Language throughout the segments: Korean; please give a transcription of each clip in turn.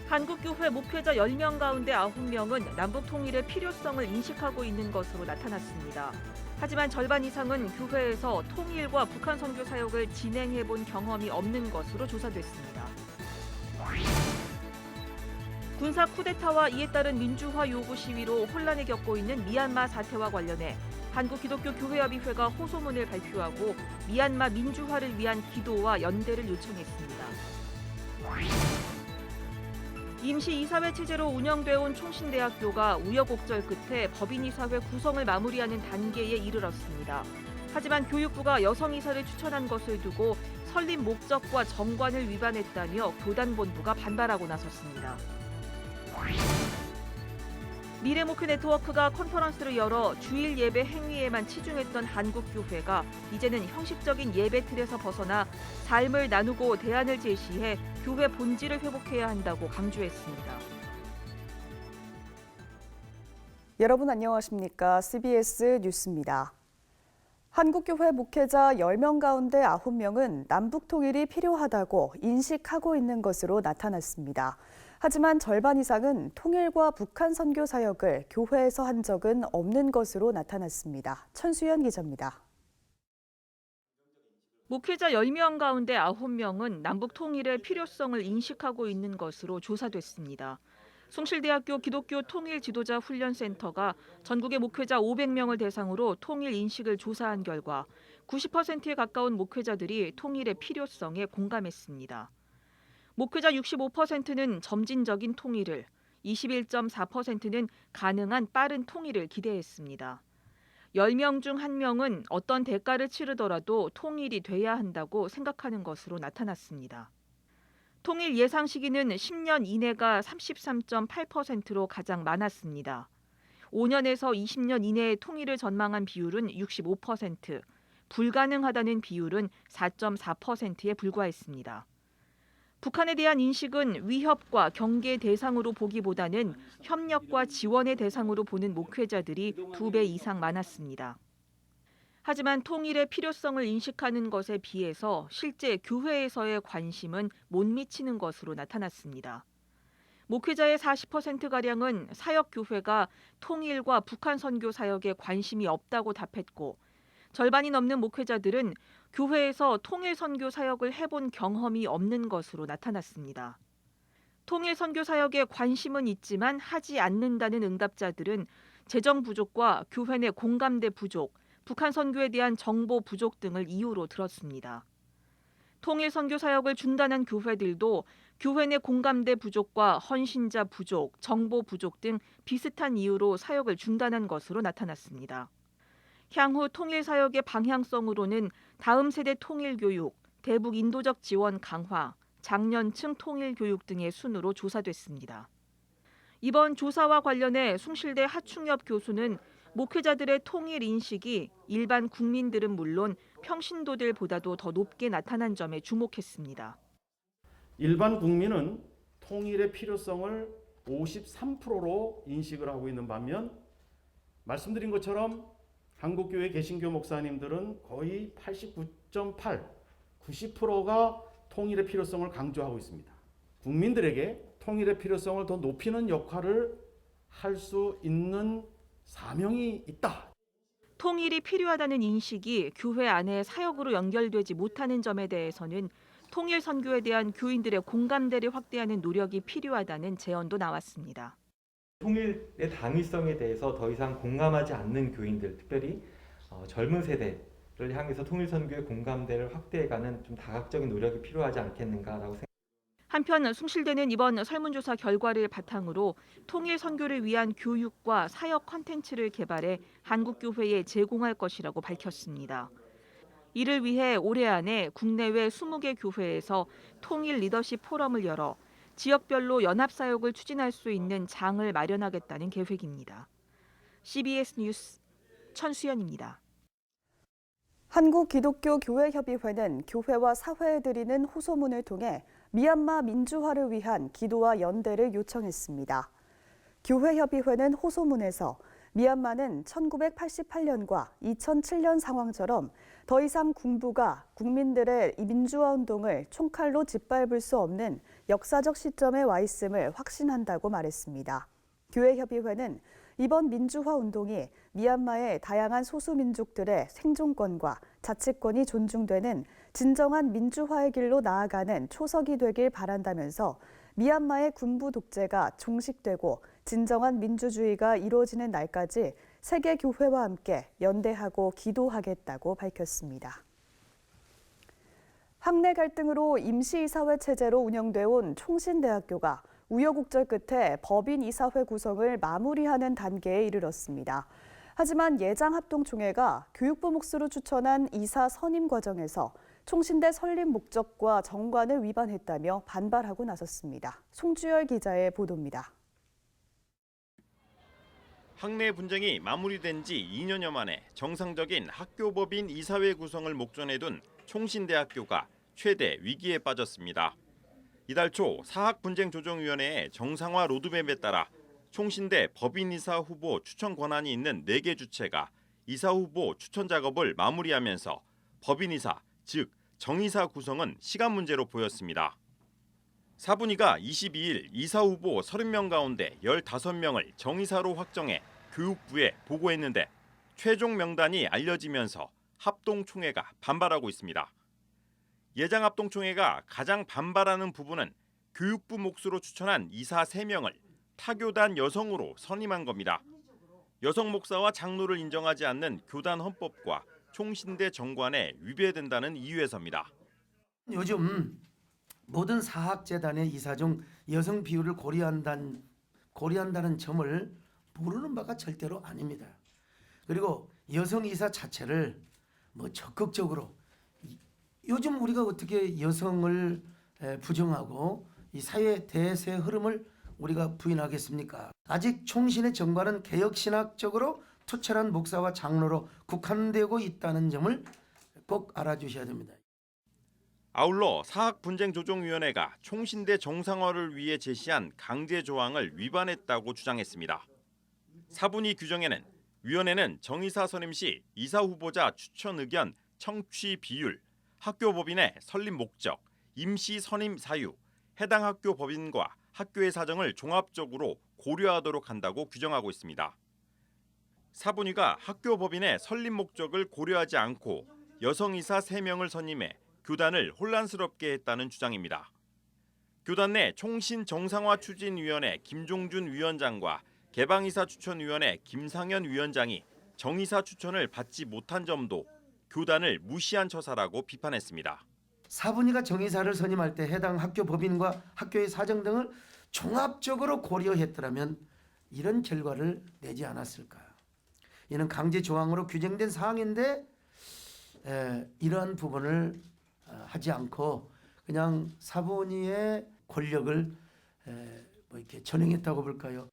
한국교회 목회자 10명 가운데 9명은 남북 통일의 필요성을 인식하고 있는 것으로 나타났습니다. 하지만 절반 이상은 교회에서 통일과 북한 선교 사역을 진행해 본 경험이 없는 것으로 조사됐습니다. 군사 쿠데타와 이에 따른 민주화 요구 시위로 혼란을 겪고 있는 미얀마 사태와 관련해 한국기독교교회협의회가 호소문을 발표하고 미얀마 민주화를 위한 기도와 연대를 요청했습니다. 임시 이사회 체제로 운영되어온 총신대학교가 우여곡절 끝에 법인이사회 구성을 마무리하는 단계에 이르렀습니다. 하지만 교육부가 여성이사를 추천한 것을 두고 설립 목적과 정관을 위반했다며 교단본부가 반발하고 나섰습니다. 미래목회 네트워크가 컨퍼런스를 열어 주일 예배 행위에만 치중했던 한국교회가 이제는 형식적인 예배 틀에서 벗어나 삶을 나누고 대안을 제시해 교회 본질을 회복해야 한다고 강조했습니다. 여러분 안녕하십니까? CBS 뉴스입니다. 한국교회 목회자 10명 가운데 9명은 남북 통일이 필요하다고 인식하고 있는 것으로 나타났습니다. 하지만 절반 이상은 통일과 북한 선교 사역을 교회에서 한 적은 없는 것으로 나타났습니다. 천수연 기자입니다. 목회자 10명 가운데 9명은 남북 통일의 필요성을 인식하고 있는 것으로 조사됐습니다. 숭실대학교 기독교 통일 지도자 훈련센터가 전국의 목회자 500명을 대상으로 통일 인식을 조사한 결과 90%에 가까운 목회자들이 통일의 필요성에 공감했습니다. 목회자 65%는 점진적인 통일을, 21.4%는 가능한 빠른 통일을 기대했습니다. 10명 중 1명은 어떤 대가를 치르더라도 통일이 돼야 한다고 생각하는 것으로 나타났습니다. 통일 예상 시기는 10년 이내가 33.8%로 가장 많았습니다. 5년에서 20년 이내의 통일을 전망한 비율은 65%, 불가능하다는 비율은 4.4%에 불과했습니다. 북한에 대한 인식은 위협과 경계 대상으로 보기보다는 협력과 지원의 대상으로 보는 목회자들이 2배 이상 많았습니다. 하지만 통일의 필요성을 인식하는 것에 비해서 실제 교회에서의 관심은 못 미치는 것으로 나타났습니다. 목회자의 40%가량은 사역교회가 통일과 북한 선교 사역에 관심이 없다고 답했고 절반이 넘는 목회자들은 교회에서 통일 선교 사역을 해본 경험이 없는 것으로 나타났습니다. 통일 선교 사역에 관심은 있지만 하지 않는다는 응답자들은 재정 부족과 교회 내 공감대 부족, 북한 선교에 대한 정보 부족 등을 이유로 들었습니다. 통일 선교 사역을 중단한 교회들도 교회 내 공감대 부족과 헌신자 부족, 정보 부족 등 비슷한 이유로 사역을 중단한 것으로 나타났습니다. 향후 통일 사역의 방향성으로는 다음 세대 통일 교육, 대북 인도적 지원 강화, 장년층 통일 교육 등의 순으로 조사됐습니다. 이번 조사와 관련해 숭실대 하충엽 교수는 목회자들의 통일 인식이 일반 국민들은 물론 평신도들보다도 더 높게 나타난 점에 주목했습니다. 일반 국민은 통일의 필요성을 53%로 인식을 하고 있는 반면 말씀드린 것처럼 한국교회 개신교 목사님들은 거의 89.8, 90%가 통일의 필요성을 강조하고 있습니다. 국민들에게 통일의 필요성을 더 높이는 역할을 할 수 있는 사명이 있다. 통일이 필요하다는 인식이 교회 안에 사역으로 연결되지 못하는 점에 대해서는 통일 선교에 대한 교인들의 공감대를 확대하는 노력이 필요하다는 제언도 나왔습니다. 통일의 당위성에 대해서 더 이상 공감하지 않는 교인들, 특별히 젊은 세대를 향해서 통일 선교의 공감대를 확대해가는 좀 다각적인 노력이 필요하지 않겠는가라고 생각합니다. 한편 숭실대는 이번 설문조사 결과를 바탕으로 통일 선교를 위한 교육과 사역 콘텐츠를 개발해 한국교회에 제공할 것이라고 밝혔습니다. 이를 위해 올해 안에 국내외 20개 교회에서 통일 리더십 포럼을 열어 지역별로 연합사역을 추진할 수 있는 장을 마련하겠다는 계획입니다. CBS 뉴스 천수연입니다. 한국기독교교회협의회는 교회와 사회에 드리는 호소문을 통해 미얀마 민주화를 위한 기도와 연대를 요청했습니다. 교회협의회는 호소문에서 미얀마는 1988년과 2007년 상황처럼 더 이상 군부가 국민들의 이 민주화 운동을 총칼로 짓밟을 수 없는 역사적 시점에 와 있음을 확신한다고 말했습니다. 교회협의회는 이번 민주화 운동이 미얀마의 다양한 소수민족들의 생존권과 자치권이 존중되는 진정한 민주화의 길로 나아가는 초석이 되길 바란다면서 미얀마의 군부 독재가 종식되고 진정한 민주주의가 이루어지는 날까지 세계 교회와 함께 연대하고 기도하겠다고 밝혔습니다. 학내 갈등으로 임시이사회 체제로 운영돼 온 총신대학교가 우여곡절 끝에 법인 이사회 구성을 마무리하는 단계에 이르렀습니다. 하지만 예장합동총회가 교육부 몫으로 추천한 이사 선임 과정에서 총신대 설립 목적과 정관을 위반했다며 반발하고 나섰습니다. 송주열 기자의 보도입니다. 학내 분쟁이 마무리된 지 2년여 만에 정상적인 학교법인 이사회 구성을 목전에 둔 총신대학교가 최대 위기에 빠졌습니다. 이달 초 사학분쟁조정위원회의 정상화 로드맵에 따라 총신대 법인이사 후보 추천 권한이 있는 4개 주체가 이사 후보 추천 작업을 마무리하면서 법인이사, 즉 정이사 구성은 시간 문제로 보였습니다. 사분위가 22일 이사 후보 30명 가운데 15명을 정이사로 확정해 교육부에 보고했는데 최종 명단이 알려지면서 합동총회가 반발하고 있습니다. 예장합동총회가 가장 반발하는 부분은 교육부 몫으로 추천한 이사 3명을 타교단 여성으로 선임한 겁니다. 여성 목사와 장로를 인정하지 않는 교단 헌법과 총신대 정관에 위배된다는 이유에서입니다. 요즘 모든 사학재단의 이사 중 여성 비율을 고려한다는 점을 모르는 바가 절대로 아닙니다. 그리고 여성 이사 자체를 적극적으로 요즘 우리가 어떻게 여성을 부정하고 이 사회 대세 흐름을 우리가 부인하겠습니까? 아직 총신의 정관은 개혁신학적으로 투철한 목사와 장로로 국한되고 있다는 점을 꼭 알아주셔야 됩니다. 아울러 사학분쟁조정위원회가 총신대 정상화를 위해 제시한 강제 조항을 위반했다고 주장했습니다. 사분위 규정에는 위원회는 정이사 선임 시 이사 후보자 추천 의견 청취 비율, 학교 법인의 설립 목적, 임시 선임 사유, 해당 학교 법인과 학교의 사정을 종합적으로 고려하도록 한다고 규정하고 있습니다. 사분위가 학교 법인의 설립 목적을 고려하지 않고 여성이사 3명을 선임해 교단을 혼란스럽게 했다는 주장입니다. 교단 내 총신 정상화 추진위원회 김종준 위원장과 개방이사 추천위원회 김상현 위원장이 정이사 추천을 받지 못한 점도 교단을 무시한 처사라고 비판했습니다. 사분위가 정이사를 선임할 때 해당 학교 법인과 학교의 사정 등을 종합적으로 고려했더라면 이런 결과를 내지 않았을까. 이는 강제 조항으로 규정된 사항인데 이러한 부분을 하지 않고 그냥 사분위의 권력을 이렇게 전행했다고 볼까요?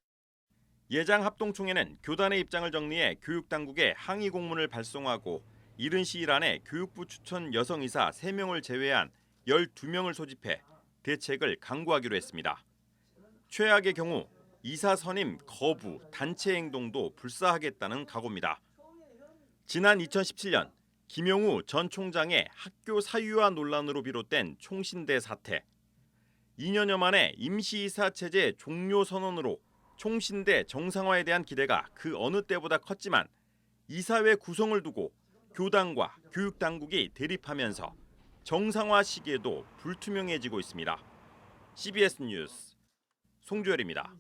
예장합동총회는 교단의 입장을 정리해 교육당국에 항의 공문을 발송하고 이른 시일 안에 교육부 추천 여성이사 3명을 제외한 12명을 소집해 대책을 강구하기로 했습니다. 최악의 경우 이사 선임 거부, 단체 행동도 불사하겠다는 각오입니다. 지난 2017년 김용우 전 총장의 학교 사유화 논란으로 비롯된 총신대 사태, 2년여 만에 임시이사 체제 종료 선언으로 총신대 정상화에 대한 기대가 그 어느 때보다 컸지만 이사회 구성을 두고 교단과 교육당국이 대립하면서 정상화 시기에도 불투명해지고 있습니다. CBS 뉴스 송주열입니다.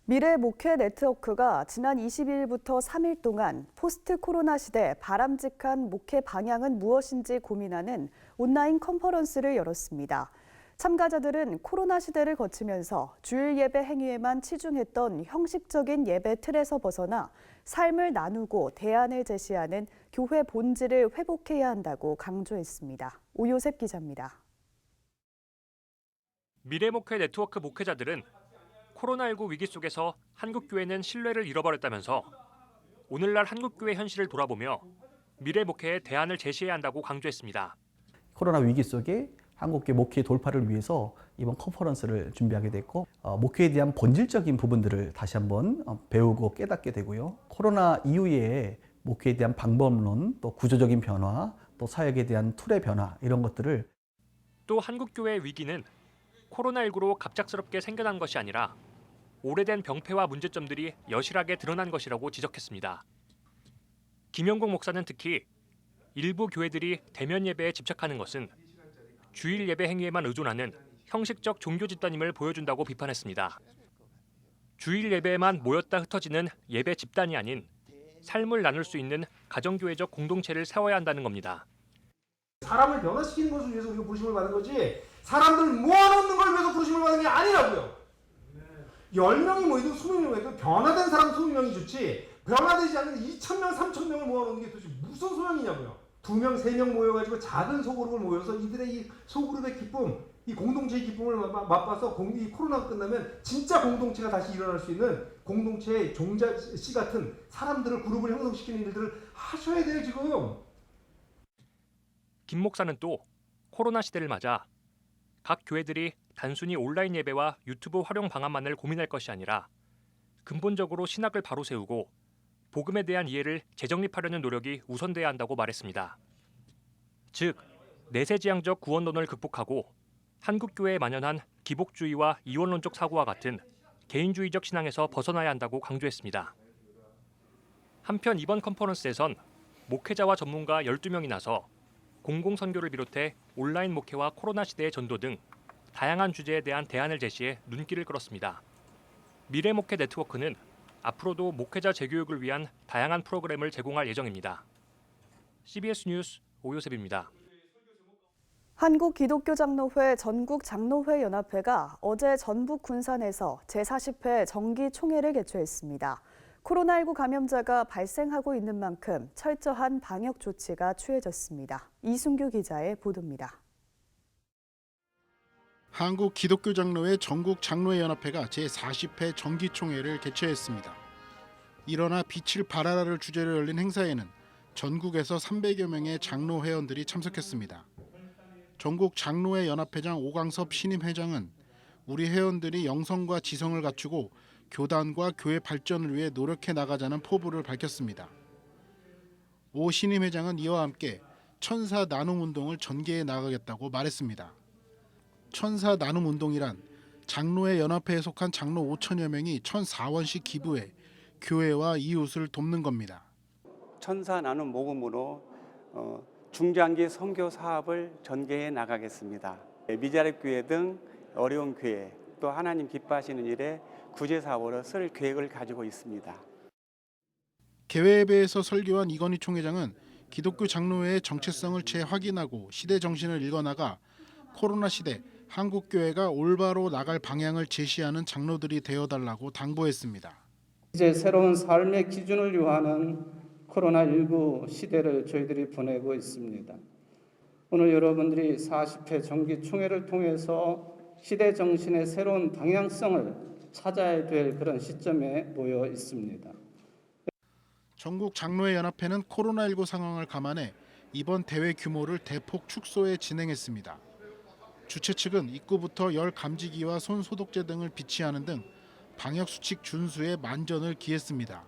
미래 목회 네트워크가 지난 22일부터 3일 동안 포스트 코로나 시대 바람직한 목회 방향은 무엇인지 고민하는 온라인 컨퍼런스를 열었습니다. 참가자들은 코로나 시대를 거치면서 주일 예배 행위에만 치중했던 형식적인 예배 틀에서 벗어나 삶을 나누고 대안을 제시하는 교회 본질을 회복해야 한다고 강조했습니다. 오요셉 기자입니다. 미래목회 네트워크 목회자들은 코로나19 위기 속에서 한국교회는 신뢰를 잃어버렸다면서 오늘날 한국교회 현실을 돌아보며 미래목회의 대안을 제시해야 한다고 강조했습니다. 코로나 위기 속에 한국교회 목회 돌파를 위해서 이번 컨퍼런스를 준비하게 됐고 목회에 대한 본질적인 부분들을 다시 한번 배우고 깨닫게 되고요. 코로나 이후에 목회에 대한 방법론, 또 구조적인 변화, 또 사역에 대한 툴의 변화 이런 것들을 또 한국교회의 위기는 코로나19로 갑작스럽게 생겨난 것이 아니라 오래된 병폐와 문제점들이 여실하게 드러난 것이라고 지적했습니다. 김영국 목사는 특히 일부 교회들이 대면 예배에 집착하는 것은 주일 예배 행위에만 의존하는 형식적 종교 집단임을 보여준다고 비판했습니다. 주일 예배에만 모였다 흩어지는 예배 집단이 아닌 삶을 나눌 수 있는 가정교회적 공동체를 세워야 한다는 겁니다. 사람을 변화시키는 것을 위해서 우리가 부르심을 받은 거지 사람들을 모아놓는 걸 위해서 부르심을 받은 게 아니라고요. 10명이 모이든 20명이 모이든 변화된 사람 20명이 좋지 변화되지 않는 2,000명, 3,000명을 모아놓는 게 도대체 무슨 소용이냐고요. 2명, 3명 모여가지고 작은 소그룹을 모여서 이들의 이 소그룹의 기쁨, 이 공동체의 기쁨을 맛봐서 이 코로나가 끝나면 진짜 공동체가 다시 일어날 수 있는 공동체의 종자 씨 같은 사람들을 그룹을 형성시키는 일들을 하셔야 돼요 지금. 김 목사는 또 코로나 시대를 맞아 각 교회들이 단순히 온라인 예배와 유튜브 활용 방안만을 고민할 것이 아니라 근본적으로 신학을 바로 세우고 복음에 대한 이해를 재정립하려는 노력이 우선돼야 한다고 말했습니다. 즉, 내세지향적 구원론을 극복하고 한국교회에 만연한 기복주의와 이원론적 사고와 같은 개인주의적 신앙에서 벗어나야 한다고 강조했습니다. 한편 이번 컨퍼런스에선 목회자와 전문가 12명이 나서 공공선교를 비롯해 온라인 목회와 코로나 시대의 전도 등 다양한 주제에 대한 대안을 제시해 눈길을 끌었습니다. 미래목회 네트워크는 앞으로도 목회자 재교육을 위한 다양한 프로그램을 제공할 예정입니다. CBS 뉴스 오요셉입니다. 한국기독교장로회 전국장로회연합회가 어제 전북 군산에서 제40회 정기총회를 개최했습니다. 코로나19 감염자가 발생하고 있는 만큼 철저한 방역 조치가 취해졌습니다. 이순규 기자의 보도입니다. 한국기독교장로회 전국장로회연합회가 제40회 정기총회를 개최했습니다. 일어나 빛을 발하라를 주제로 열린 행사에는 전국에서 300여 명의 장로 회원들이 참석했습니다. 전국장로회연합회장 오광섭 신임 회장은 우리 회원들이 영성과 지성을 갖추고 교단과 교회 발전을 위해 노력해 나가자는 포부를 밝혔습니다. 오 신임 회장은 이와 함께 천사 나눔 운동을 전개해 나가겠다고 말했습니다. 천사 나눔 운동이란 장로회 연합회에 속한 장로 5천여 명이 1,004원씩 기부해 교회와 이웃을 돕는 겁니다. 천사 나눔 모금으로 중장기 선교 사업을 전개해 나가겠습니다. 미자립 교회 등 어려운 교회 또 하나님 기뻐하시는 일에 구제 사업으로 쓸 계획을 가지고 있습니다. 개회예배에서 설교한 이건희 총회장은 기독교 장로회의 정체성을 재확인하고 시대 정신을 읽어나가 코로나 시대 한국교회가 올바로 나갈 방향을 제시하는 장로들이 되어달라고 당부했습니다. 이제 새로운 삶의 기준을 요하는 코로나19 시대를 저희들이 보내고 있습니다. 오늘 여러분들이 40회 정기총회를 통해서 시대 정신의 새로운 방향성을 찾아야 될 그런 시점에 모여 있습니다. 전국장로회연합회는 코로나19 상황을 감안해 이번 대회 규모를 대폭 축소해 진행했습니다. 주최 측은 입구부터 열 감지기와 손 소독제 등을 비치하는 등 방역수칙 준수에 만전을 기했습니다.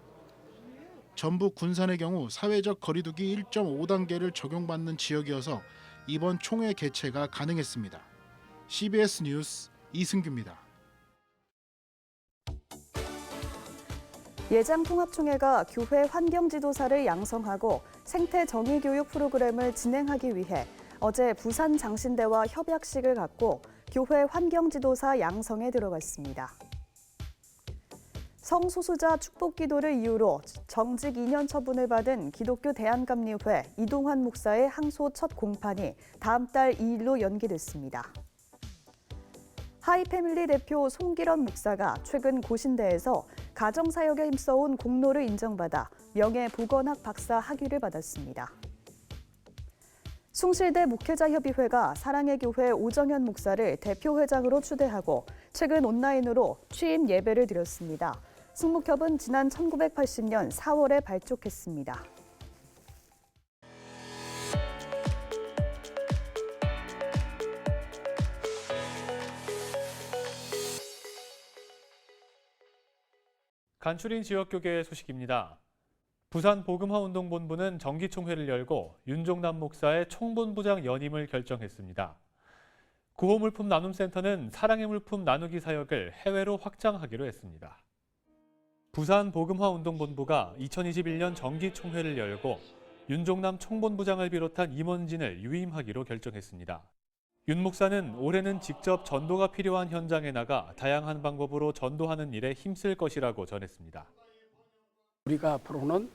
전북 군산의 경우 사회적 거리두기 1.5단계를 적용받는 지역이어서 이번 총회 개최가 가능했습니다. CBS 뉴스 이승규입니다. 예장통합총회가 교회 환경지도사를 양성하고 생태정의교육 프로그램을 진행하기 위해 어제 부산 장신대와 협약식을 갖고 교회 환경지도사 양성에 들어갔습니다. 성소수자 축복기도를 이유로 정직 2년 처분을 받은 기독교 대한감리회 이동환 목사의 항소 첫 공판이 다음 달 2일로 연기됐습니다. 하이패밀리 대표 송기런 목사가 최근 고신대에서 가정사역에 힘써온 공로를 인정받아 명예보건학 박사 학위를 받았습니다. 숭실대 목회자협의회가 사랑의 교회 오정현 목사를 대표회장으로 추대하고 최근 온라인으로 취임 예배를 드렸습니다. 승목협은 지난 1980년 4월에 발족했습니다. 간추린 지역교계 소식입니다. 부산 복음화운동본부는 정기총회를 열고 윤종남 목사의 총본부장 연임을 결정했습니다. 구호물품 나눔센터는 사랑의 물품 나누기 사역을 해외로 확장하기로 했습니다. 부산 복음화운동본부가 2021년 정기총회를 열고 윤종남 총본부장을 비롯한 임원진을 유임하기로 결정했습니다. 윤 목사는 올해는 직접 전도가 필요한 현장에 나가 다양한 방법으로 전도하는 일에 힘쓸 것이라고 전했습니다. 우리가 앞으로는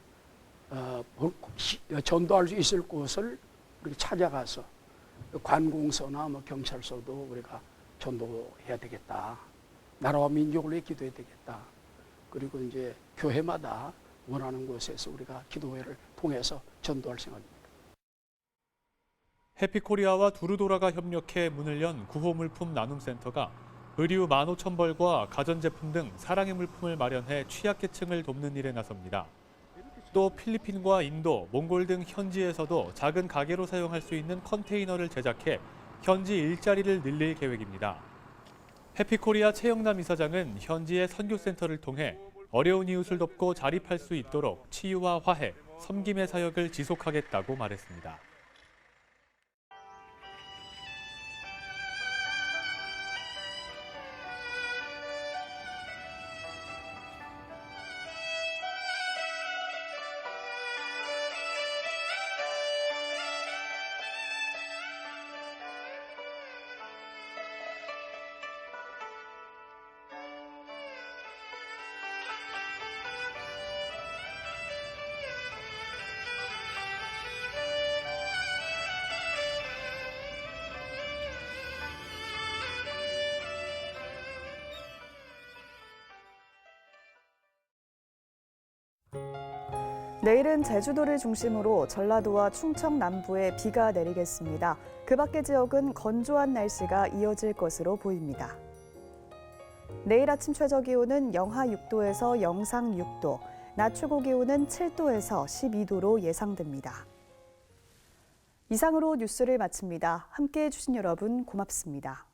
전도할 수 있을 곳을 우리가 찾아가서 관공서나 경찰서도 우리가 전도해야 되겠다. 나라와 민족을 위해 기도해야 되겠다. 그리고 이제 교회마다 원하는 곳에서 우리가 기도회를 통해서 전도할 생각입니다. 해피코리아와 두루도라가 협력해 문을 연 구호물품 나눔센터가 의류 15,000벌과 가전제품 등 사랑의 물품을 마련해 취약계층을 돕는 일에 나섭니다. 또 필리핀과 인도, 몽골 등 현지에서도 작은 가게로 사용할 수 있는 컨테이너를 제작해 현지 일자리를 늘릴 계획입니다. 해피코리아 최영남 이사장은 현지의 선교센터를 통해 어려운 이웃을 돕고 자립할 수 있도록 치유와 화해, 섬김의 사역을 지속하겠다고 말했습니다. 내일은 제주도를 중심으로 전라도와 충청 남부에 비가 내리겠습니다. 그 밖의 지역은 건조한 날씨가 이어질 것으로 보입니다. 내일 아침 최저기온은 영하 6도에서 영상 6도, 낮 최고기온은 7도에서 12도로 예상됩니다. 이상으로 뉴스를 마칩니다. 함께해 주신 여러분 고맙습니다.